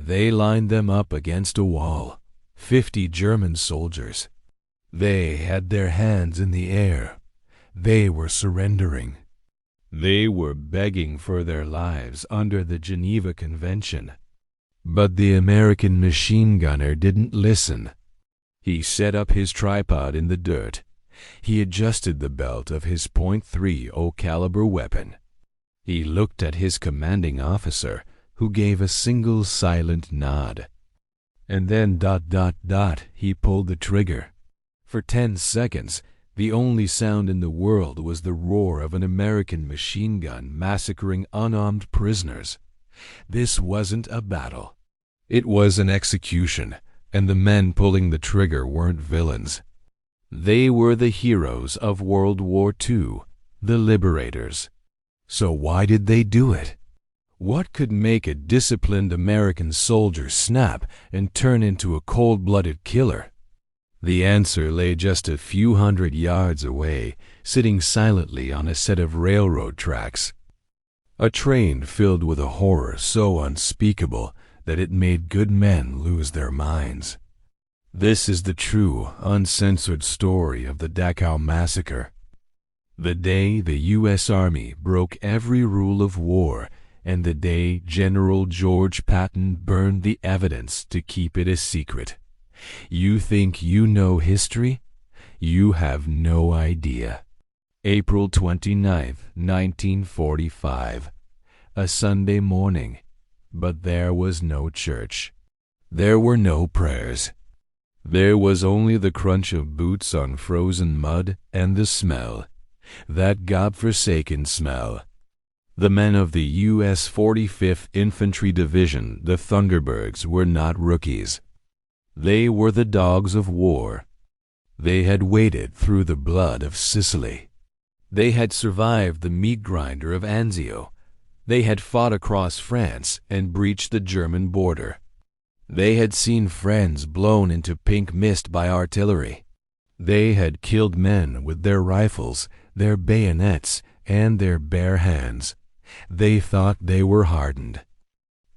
They lined them up against a wall, 50 German soldiers. They had their hands in the air. They were surrendering. They were begging for their lives under the Geneva Convention. But the American machine gunner didn't listen. He set up his tripod in the dirt. He adjusted the belt of his .30 caliber weapon. He looked at his commanding officer, who gave a single silent nod. And then ... he pulled the trigger. For 10 seconds, the only sound in the world was the roar of an American machine gun massacring unarmed prisoners. This wasn't a battle. It was an execution, and the men pulling the trigger weren't villains. They were the heroes of World War II, the liberators. So why did they do it? What could make a disciplined American soldier snap and turn into a cold-blooded killer? The answer lay just a few hundred yards away, sitting silently on a set of railroad tracks. A train filled with a horror so unspeakable that it made good men lose their minds. This is the true, uncensored story of the Dachau Massacre. The day the U.S. Army broke every rule of war, and the day General George Patton burned the evidence to keep it a secret. You think you know history? You have no idea. April 29th, 1945. A Sunday morning. But there was no church. There were no prayers. There was only the crunch of boots on frozen mud and the smell. That godforsaken smell. The men of the U.S. 45th Infantry Division, the Thunderbirds, were not rookies. They were the dogs of war. They had waded through the blood of Sicily. They had survived the meat grinder of Anzio. They had fought across France and breached the German border. They had seen friends blown into pink mist by artillery. They had killed men with their rifles, their bayonets, and their bare hands. They thought they were hardened.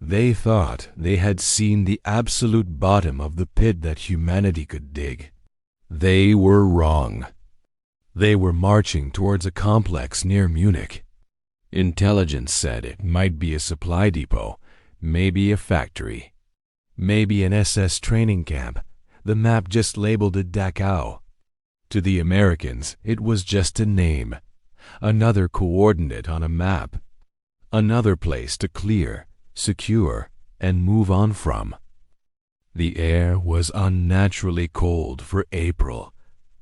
They thought they had seen the absolute bottom of the pit that humanity could dig. They were wrong. They were marching towards a complex near Munich. Intelligence said it might be a supply depot, maybe a factory, maybe an SS training camp. The map just labeled it Dachau. To the Americans, it was just a name, another coordinate on a map, another place to clear, secure, and move on from. The air was unnaturally cold for April.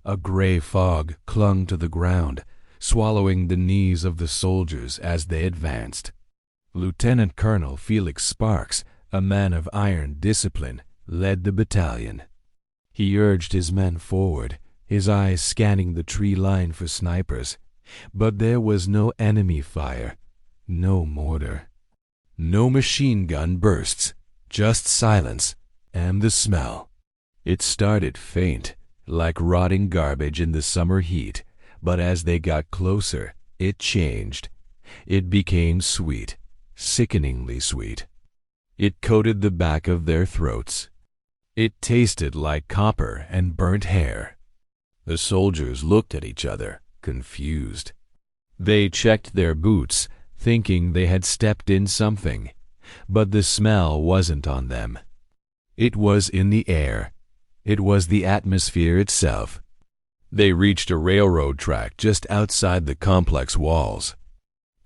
A gray fog clung to the ground, swallowing the knees of the soldiers as they advanced. Lieutenant Colonel Felix Sparks, a man of iron discipline, led the battalion. He urged his men forward, his eyes scanning the tree line for snipers. But there was no enemy fire, no mortar, no machine gun bursts, just silence and the smell. It started faint, like rotting garbage in the summer heat, but as they got closer, it changed. It became sweet, sickeningly sweet. It coated the back of their throats. It tasted like copper and burnt hair. The soldiers looked at each other, confused. They checked their boots, thinking they had stepped in something, but the smell wasn't on them. It was in the air. It was the atmosphere itself. They reached a railroad track just outside the complex walls.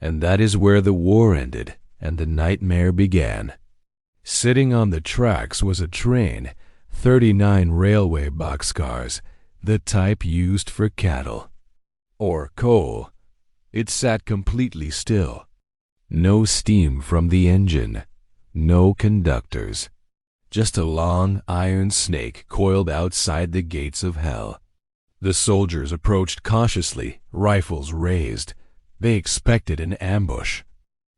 And that is where the war ended and the nightmare began. Sitting on the tracks was a train, 39 railway boxcars, the type used for cattle. Or coal. It sat completely still. No steam from the engine. No conductors. Just a long iron snake coiled outside the gates of hell. The soldiers approached cautiously, rifles raised. They expected an ambush.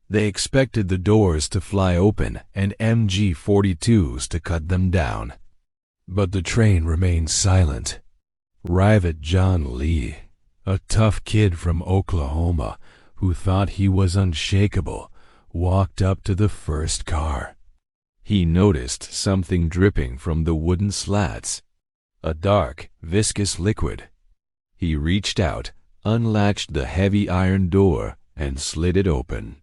They expected the doors to fly open and MG-42s to cut them down. But the train remained silent. Private John Lee, a tough kid from Oklahoma who thought he was unshakable, walked up to the first car. He noticed something dripping from the wooden slats, a dark, viscous liquid. He reached out, unlatched the heavy iron door, and slid it open.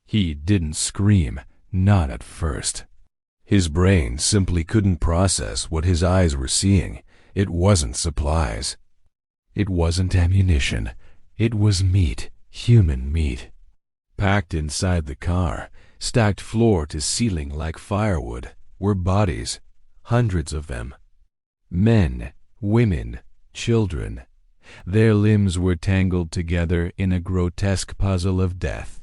He didn't scream, not at first. His brain simply couldn't process what his eyes were seeing. It wasn't supplies. It wasn't ammunition. It was meat, human meat. Packed inside the car, stacked floor to ceiling like firewood, were bodies, hundreds of them. Men, women, children. Their limbs were tangled together in a grotesque puzzle of death.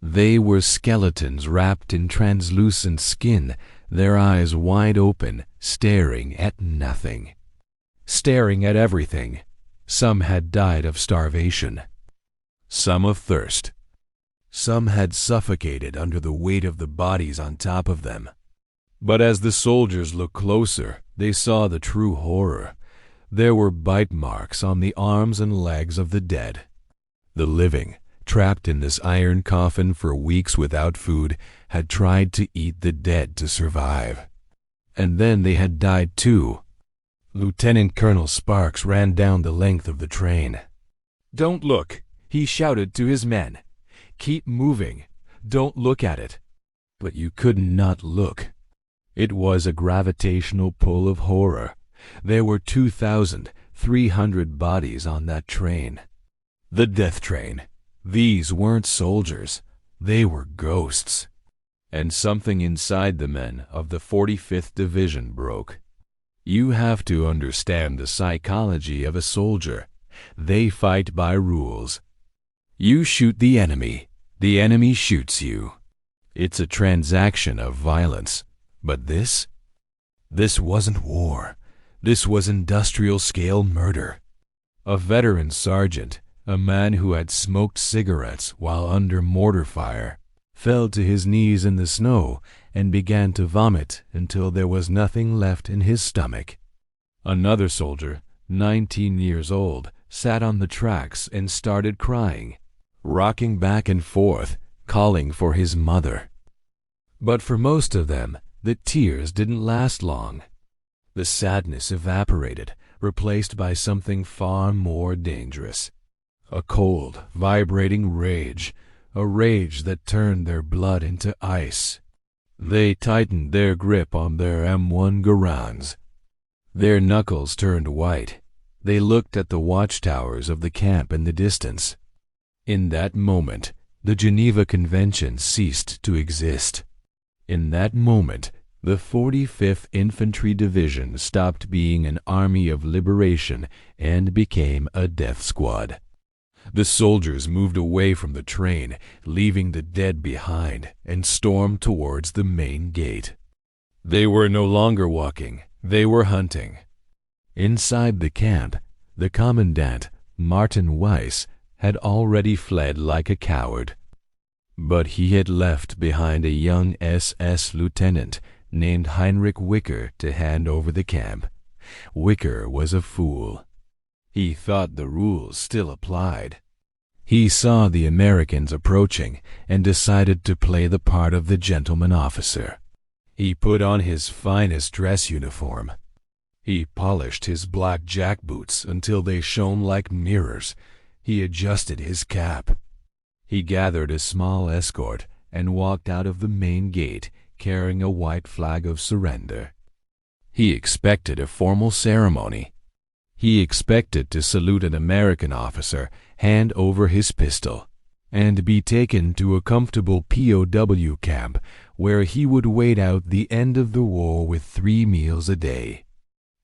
They were skeletons wrapped in translucent skin, their eyes wide open, staring at nothing. Staring at everything. Some had died of starvation. Some of thirst. Some had suffocated under the weight of the bodies on top of them. But as the soldiers looked closer, they saw the true horror. There were bite marks on the arms and legs of the dead. The living, trapped in this iron coffin for weeks without food, had tried to eat the dead to survive. And then they had died too. Lieutenant Colonel Sparks ran down the length of the train. "Don't look," he shouted to his men. "Keep moving. Don't look at it." But you could not look. It was a gravitational pull of horror. There were 2,300 bodies on that train. The death train. These weren't soldiers. They were ghosts. And something inside the men of the 45th Division broke. You have to understand the psychology of a soldier. They fight by rules. You shoot the enemy shoots you. It's a transaction of violence. But this wasn't war. This was industrial-scale murder. A veteran sergeant, a man who had smoked cigarettes while under mortar fire, fell to his knees in the snow and began to vomit until there was nothing left in his stomach. Another soldier, 19 years old, sat on the tracks and started crying, rocking back and forth, calling for his mother. But for most of them, the tears didn't last long. The sadness evaporated, replaced by something far more dangerous. A cold, vibrating rage, a rage that turned their blood into ice. They tightened their grip on their M1 Garands. Their knuckles turned white. They looked at the watchtowers of the camp in the distance. In that moment, the Geneva Convention ceased to exist. In that moment, the 45th Infantry Division stopped being an army of liberation and became a death squad. The soldiers moved away from the train, leaving the dead behind, and stormed towards the main gate. They were no longer walking, they were hunting. Inside the camp, the commandant, Martin Weiss, had already fled like a coward. But he had left behind a young SS lieutenant named Heinrich Wicker to hand over the camp. Wicker was a fool. He thought the rules still applied. He saw the Americans approaching and decided to play the part of the gentleman officer. He put on his finest dress uniform. He polished his black jackboots until they shone like mirrors. He adjusted his cap. He gathered a small escort and walked out of the main gate carrying a white flag of surrender. He expected a formal ceremony. He expected to salute an American officer, hand over his pistol, and be taken to a comfortable POW camp where he would wait out the end of the war with 3 meals a day.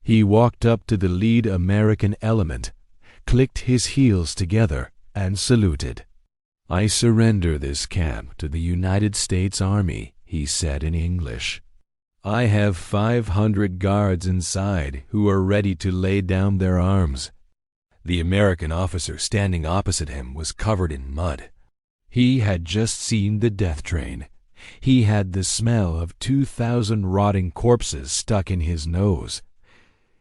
He walked up to the lead American element, clicked his heels together, and saluted. "I surrender this camp to the United States Army," he said in English. "I have 500 guards inside who are ready to lay down their arms." The American officer standing opposite him was covered in mud. He had just seen the death train. He had the smell of 2,000 rotting corpses stuck in his nose.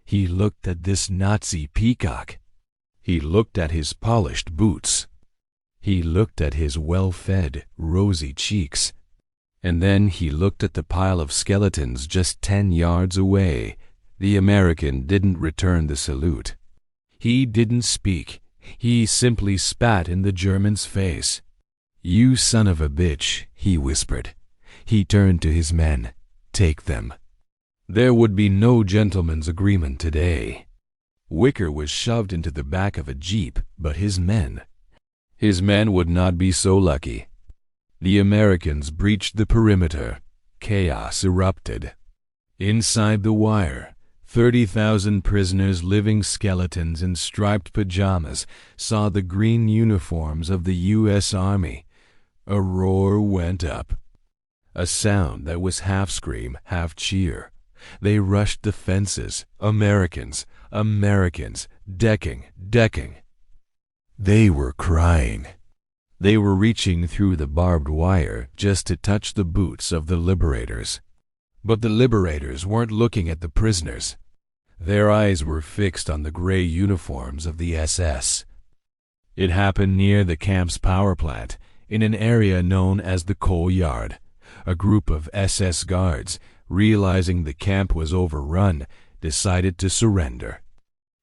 He looked at this Nazi peacock. He looked at his polished boots. He looked at his well-fed, rosy cheeks. And then he looked at the pile of skeletons just 10 yards away. The American didn't return the salute. He didn't speak. He simply spat in the German's face. "You son of a bitch," he whispered. He turned to his men. "Take them." There would be no gentleman's agreement today. Wicker was shoved into the back of a jeep, but his men would not be so lucky. The Americans breached the perimeter. Chaos erupted. Inside the wire, 30,000 prisoners, living skeletons in striped pajamas, saw the green uniforms of the U.S. Army. A roar went up, a sound that was half scream, half cheer. They rushed the fences. Americans, Americans, decking. They were crying. They were reaching through the barbed wire just to touch the boots of the liberators. But the liberators weren't looking at the prisoners. Their eyes were fixed on the gray uniforms of the SS. It happened near the camp's power plant, in an area known as the coal yard. A group of SS guards, realizing the camp was overrun, decided to surrender.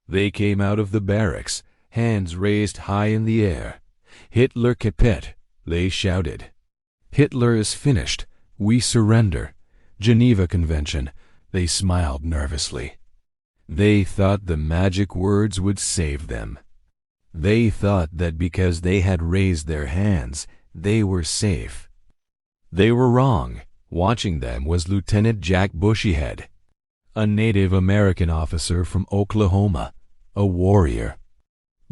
They came out of the barracks, hands raised high in the air. "Hitler kaput," they shouted. "Hitler is finished. We surrender. Geneva Convention." They smiled nervously. They thought the magic words would save them. They thought that because they had raised their hands, they were safe. They were wrong. Watching them was Lieutenant Jack Bushyhead, a Native American officer from Oklahoma, a warrior.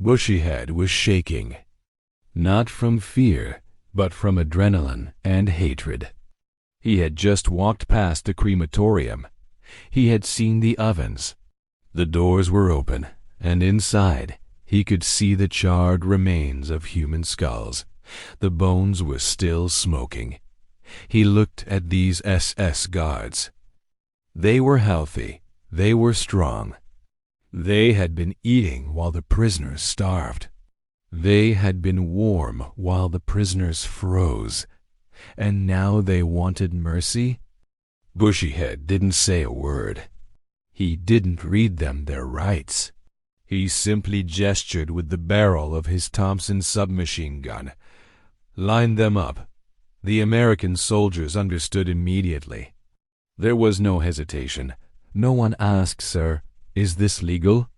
Bushyhead was shaking, not from fear, but from adrenaline and hatred. He had just walked past the crematorium. He had seen the ovens. The doors were open, and inside he could see the charred remains of human skulls. The bones were still smoking. He looked at these SS guards. They were healthy. They were strong. They had been eating while the prisoners starved. They had been warm while the prisoners froze. And now they wanted mercy? Bushyhead didn't say a word. He didn't read them their rights. He simply gestured with the barrel of his Thompson submachine gun. "Line them up." The American soldiers understood immediately. There was no hesitation. No one asked, "Sir, is this legal?"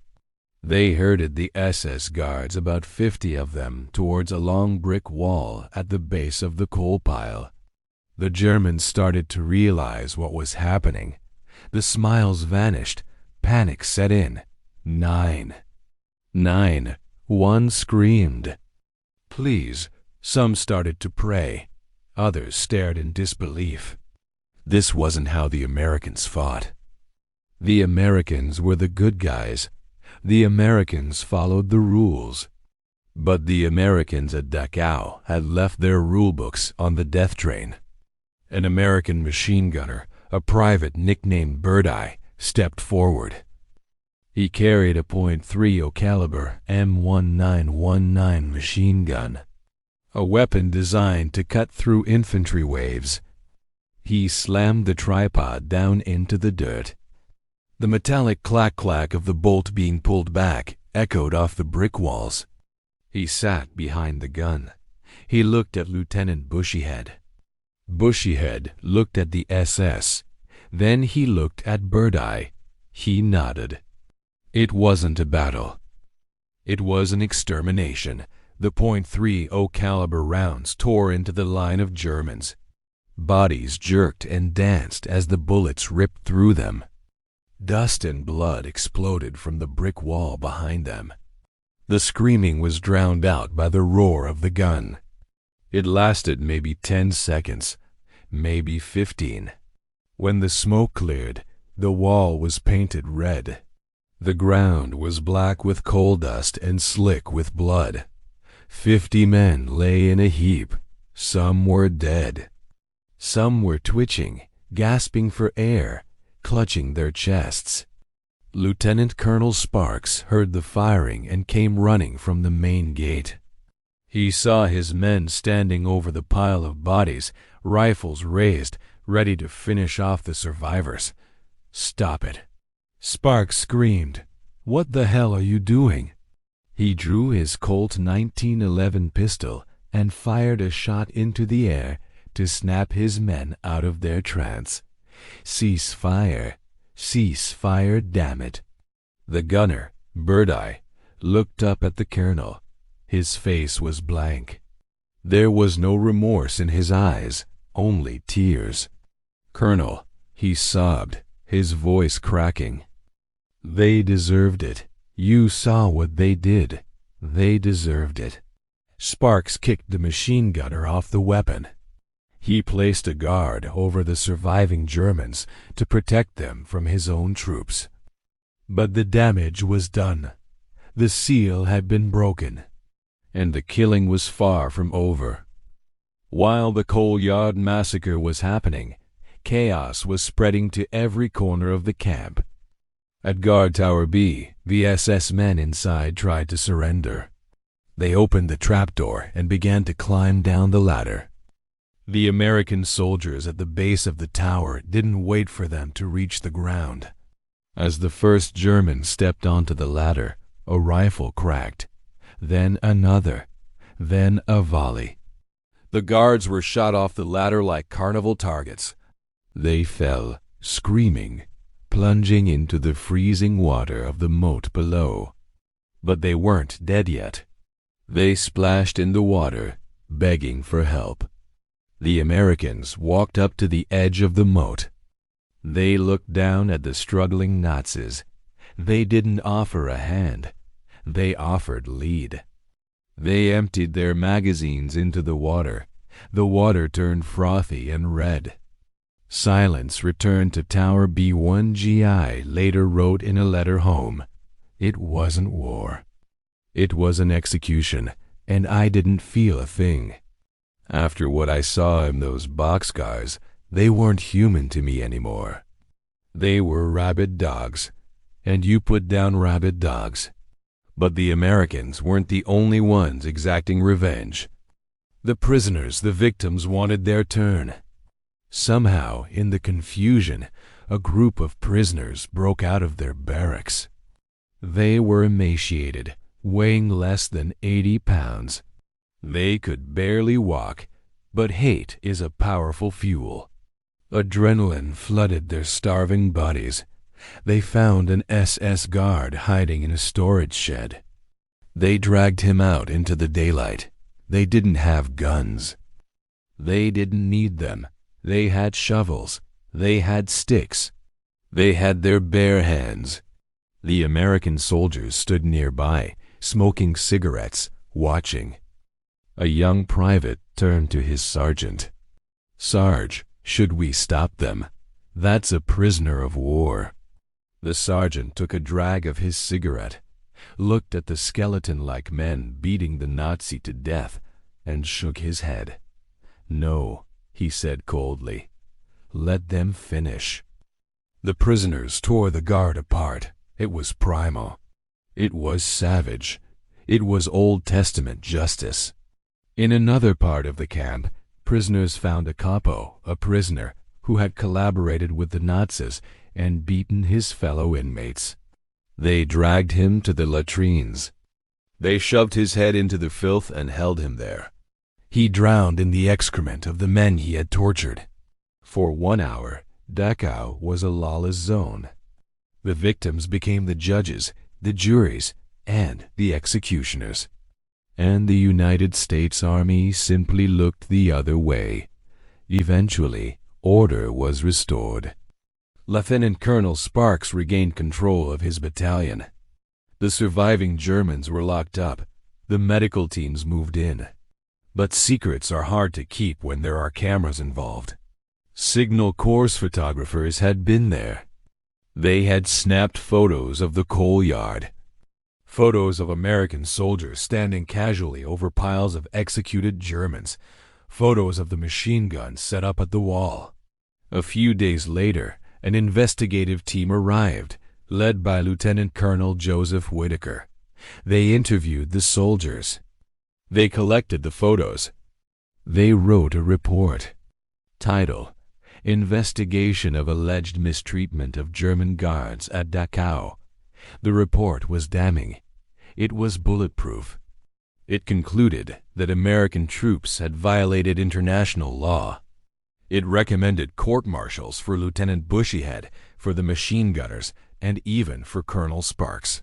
They herded the SS guards, about 50 of them, towards a long brick wall at the base of the coal pile. The Germans started to realize what was happening. The smiles vanished. Panic set in. 9. One screamed. "Please." Some started to pray. Others stared in disbelief. This wasn't how the Americans fought. The Americans were the good guys. The Americans followed the rules. But the Americans at Dachau had left their rulebooks on the death train. An American machine gunner, a private nicknamed Birdeye, stepped forward. He carried a .30 caliber M1919 machine gun, a weapon designed to cut through infantry waves. He slammed the tripod down into the dirt. The metallic clack-clack of the bolt being pulled back echoed off the brick walls. He sat behind the gun. He looked at Lieutenant Bushyhead. Bushyhead looked at the SS. Then he looked at Birdeye. He nodded. It wasn't a battle. It was an extermination. The .30 caliber rounds tore into the line of Germans. Bodies jerked and danced as the bullets ripped through them. Dust and blood exploded from the brick wall behind them. The screaming was drowned out by the roar of the gun. It lasted maybe 10 seconds, maybe 15. When the smoke cleared, the wall was painted red. The ground was black with coal dust and slick with blood. 50 men lay in a heap. Some were dead. Some were twitching, gasping for air, clutching their chests. Lieutenant Colonel Sparks heard the firing and came running from the main gate. He saw his men standing over the pile of bodies, rifles raised, ready to finish off the survivors. "Stop it!" Sparks screamed. "What the hell are you doing?" He drew his Colt 1911 pistol and fired a shot into the air to snap his men out of their trance. "Cease fire! Cease fire, damn it!" The gunner, Bird-Eye, looked up at the colonel. His face was blank. There was no remorse in his eyes, only tears. "Colonel," he sobbed, his voice cracking. "They deserved it. You saw what they did. They deserved it." Sparks kicked the machine gunner off the weapon. He placed a guard over the surviving Germans to protect them from his own troops. But the damage was done. The seal had been broken, and the killing was far from over. While the Coal Yard Massacre was happening, chaos was spreading to every corner of the camp. At Guard Tower B, the SS men inside tried to surrender. They opened the trapdoor and began to climb down the ladder. The American soldiers at the base of the tower didn't wait for them to reach the ground. As the first German stepped onto the ladder, a rifle cracked, then another, then a volley. The guards were shot off the ladder like carnival targets. They fell, screaming, plunging into the freezing water of the moat below. But they weren't dead yet. They splashed in the water, begging for help. The Americans walked up to the edge of the moat. They looked down at the struggling Nazis. They didn't offer a hand. They offered lead. They emptied their magazines into the water. The water turned frothy and red. Silence returned to Tower B1. GI later wrote in a letter home, "It wasn't war. It was an execution, and I didn't feel a thing. After what I saw in those boxcars, they weren't human to me anymore. They were rabid dogs, and you put down rabid dogs." But the Americans weren't the only ones exacting revenge. The prisoners, the victims, wanted their turn. Somehow, in the confusion, a group of prisoners broke out of their barracks. They were emaciated, weighing less than 80 pounds. They could barely walk, but hate is a powerful fuel. Adrenaline flooded their starving bodies. They found an SS guard hiding in a storage shed. They dragged him out into the daylight. They didn't have guns. They didn't need them. They had shovels. They had sticks. They had their bare hands. The American soldiers stood nearby, smoking cigarettes, watching. A young private turned to his sergeant. "Sarge, should we stop them? That's a prisoner of war." The sergeant took a drag of his cigarette, looked at the skeleton-like men beating the Nazi to death, and shook his head. "No," he said coldly. "Let them finish." The prisoners tore the guard apart. It was primal. It was savage. It was Old Testament justice. In another part of the camp, prisoners found a capo, a prisoner, who had collaborated with the Nazis and beaten his fellow inmates. They dragged him to the latrines. They shoved his head into the filth and held him there. He drowned in the excrement of the men he had tortured. For 1 hour, Dachau was a lawless zone. The victims became the judges, the juries, and the executioners. And the United States Army simply looked the other way. Eventually, order was restored. Lieutenant Colonel Sparks regained control of his battalion. The surviving Germans were locked up. The medical teams moved in. But secrets are hard to keep when there are cameras involved. Signal Corps photographers had been there. They had snapped photos of the coal yard. Photos of American soldiers standing casually over piles of executed Germans. Photos of the machine guns set up at the wall. A few days later, an investigative team arrived, led by Lieutenant Colonel Joseph Whitaker. They interviewed the soldiers. They collected the photos. They wrote a report. Title: Investigation of alleged mistreatment of German guards at Dachau. The report was damning. It was bulletproof. It concluded that American troops had violated international law. It recommended court-martials for Lieutenant Bushyhead, for the machine gunners, and even for Colonel Sparks.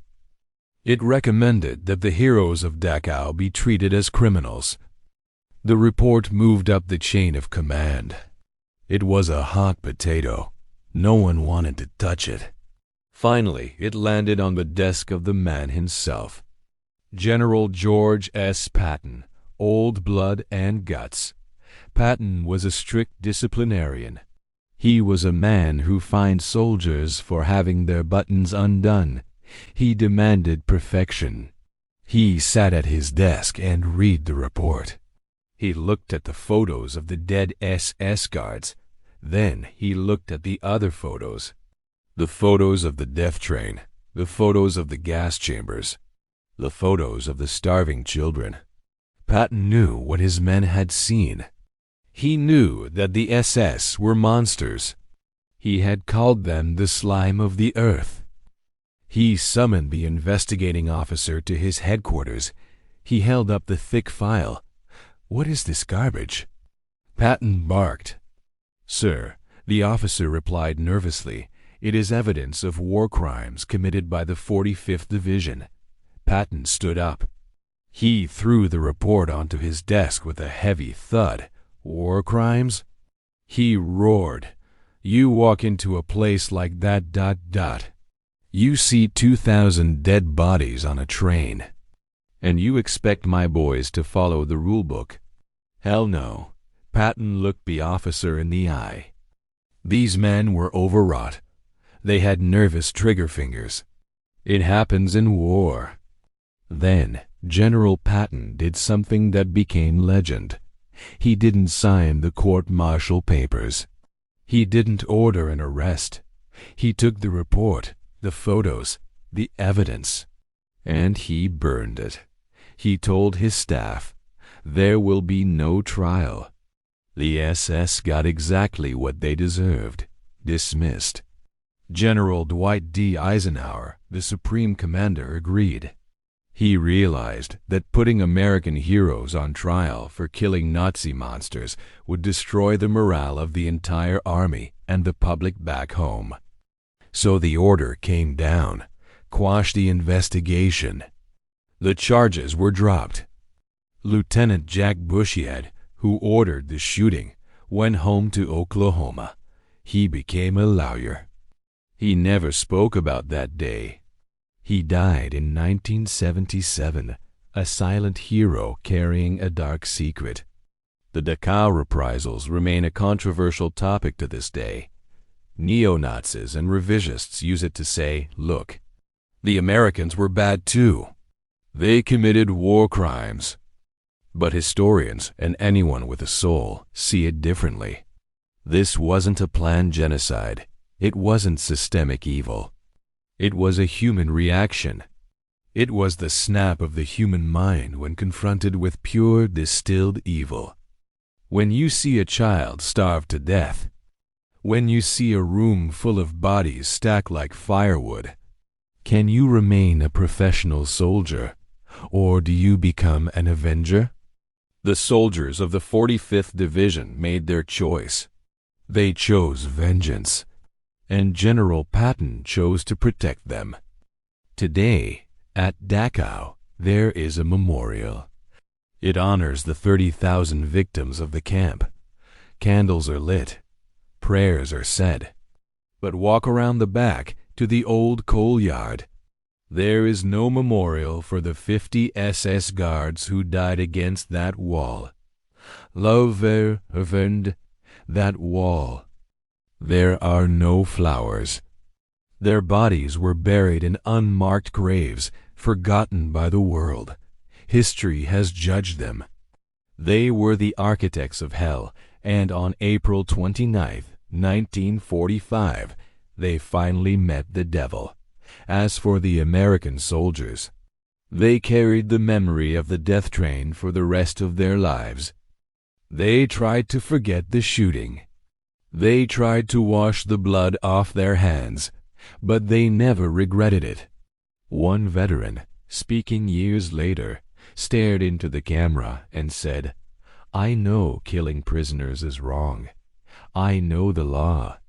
It recommended that the heroes of Dachau be treated as criminals. The report moved up the chain of command. It was a hot potato. No one wanted to touch it. Finally, it landed on the desk of the man himself. General George S. Patton, old blood and guts. Patton was a strict disciplinarian. He was a man who fined soldiers for having their buttons undone. He demanded perfection. He sat at his desk and read the report. He looked at the photos of the dead SS guards. Then he looked at the other photos. The photos of the death train, the photos of the gas chambers, the photos of the starving children. Patton knew what his men had seen. He knew that the SS were monsters. He had called them the slime of the earth. He summoned the investigating officer to his headquarters. He held up the thick file. "What is this garbage?" Patton barked. "Sir," the officer replied nervously, "it is evidence of war crimes committed by the 45th Division." Patton stood up. He threw the report onto his desk with a heavy thud. "War crimes?" He roared. "You walk into a place like that, You see 2,000 dead bodies on a train. And you expect my boys to follow the rule book? Hell no." Patton looked the officer in the eye. These men were overwrought. They had nervous trigger fingers. It happens in war. Then General Patton did something that became legend. He didn't sign the court-martial papers. He didn't order an arrest. He took the report, the photos, the evidence, and he burned it. He told his staff, "There will be no trial." The SS got exactly what they deserved: dismissed. General Dwight D. Eisenhower, the Supreme Commander, agreed. He realized that putting American heroes on trial for killing Nazi monsters would destroy the morale of the entire army and the public back home. So the order came down: quash the investigation. The charges were dropped. Lieutenant Jack Bushyhead, who ordered the shooting, went home to Oklahoma. He became a lawyer. He never spoke about that day. He died in 1977, a silent hero carrying a dark secret. The Dachau Reprisals remain a controversial topic to this day. Neo-Nazis and revisionists use it to say, "Look, the Americans were bad too. They committed war crimes." But historians and anyone with a soul see it differently. This wasn't a planned genocide. It wasn't systemic evil. It was a human reaction. It was the snap of the human mind when confronted with pure distilled evil. When you see a child starve to death, when you see a room full of bodies stacked like firewood, can you remain a professional soldier, or do you become an avenger? The soldiers of the 45th Division made their choice. They chose vengeance, and General Patton chose to protect them. Today, at Dachau, there is a memorial. It honors the 30,000 victims of the camp. Candles are lit. Prayers are said. But walk around the back to the old coal yard. There is no memorial for the 50 SS guards who died against that wall. Lauverwand, that wall. There are no flowers. Their bodies were buried in unmarked graves, forgotten by the world. History has judged them. They were the architects of hell, and on April 29th, 1945, they finally met the devil. As for the American soldiers, they carried the memory of the death train for the rest of their lives. They tried to forget the shooting. They tried to wash the blood off their hands, but they never regretted it. One veteran, speaking years later, stared into the camera and said, "I know killing prisoners is wrong. I know the law.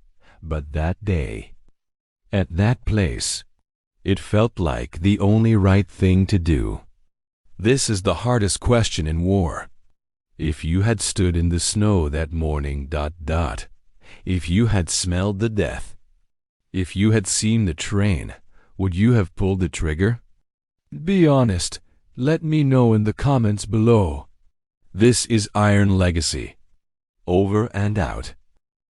But that day, at that place, it felt like the only right thing to do." This is the hardest question in war. If you had stood in the snow that morning, if you had smelled the death, if you had seen the train, would you have pulled the trigger? Be honest. Let me know in the comments below. This is Iron Legacy. Over and out.